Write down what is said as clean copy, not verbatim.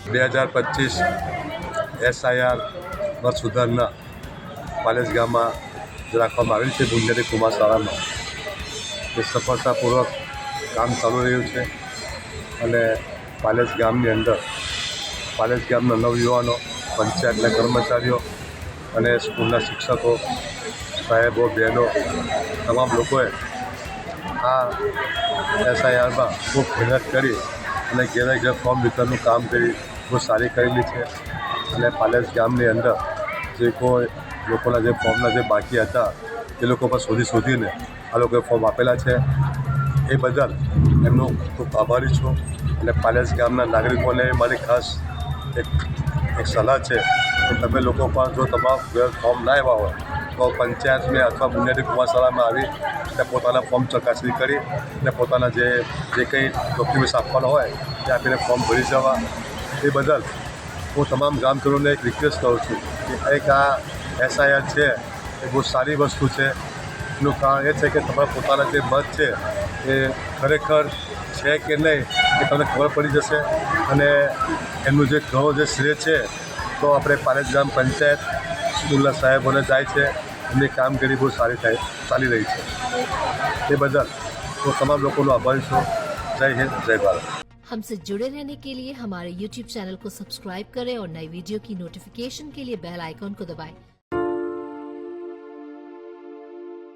2025 SIR વર્ષ સુધારના પાલેજ ગામમાં રાખવામાં આવેલ છે બુનિયાદી કુમાર શાળામાં. એ સફળતાપૂર્વક કામ ચાલુ રહ્યું છે અને પાલેજ ગામની અંદર પાલેજ ગામના નવયુવાનો, પંચાયતના કર્મચારીઓ અને સ્કૂલના શિક્ષકો, સાહેબો, બહેનો તમામ લોકોએ આ SIRમાં ખૂબ મહેનત કરી અને ઘેરે ઘેર ફોર્મ વિતરણનું કામ કરી બહુ સારી કરેલી છે. અને પાલેજ ગામની અંદર જે કોઈ લોકોના જે ફોર્મના જે બાકી હતા એ લોકો પર શોધીને આ લોકોએ ફોર્મ આપેલા છે. એ બદલ એમનો ખૂબ આભારી છું. અને પાલેજ ગામના નાગરિકોને મારી ખાસ એક સલાહ છે કે તમે લોકો પણ જો તમારા ઘેર ફોર્મ ના આવ્યા હોય તો પંચાયતને અથવા બુનિયાદી કુમાર શાળામાં આવી અને પોતાના ફોર્મ ચકાસણી કરી અને પોતાના જે કંઈ ડોક્યુમેન્ટ્સ આપવાના હોય તે આપીને ફોર્મ ભરી જવા. એ બદલ હું તમામ ગ્રામજનોને એક રિક્વેસ્ટ કરું છું કે એક આ SIR છે એ બહુ સારી વસ્તુ છે. એનું કારણ એ છે કે તમારા પોતાના જે મત છે એ ખરેખર છે કે નહીં એ તમને ખબર પડી જશે. અને એમનું જે ઘણો જે શ્રેય છે તો આપણે પાલેજ ગ્રામ પંચાયત સ્કૂલના સાહેબોને જાય છે. એમની કામગીરી બહુ સારી ચાલી રહી છે. એ બદલ હું તમામ લોકોનો આભારી છું. જય હિન્દ, જય ભારત. हमसे जुड़े रहने के लिए हमारे YouTube चैनल को सब्सक्राइब करें और नई वीडियो की नोटिफिकेशन के लिए बेल आइकॉन को दबाएं।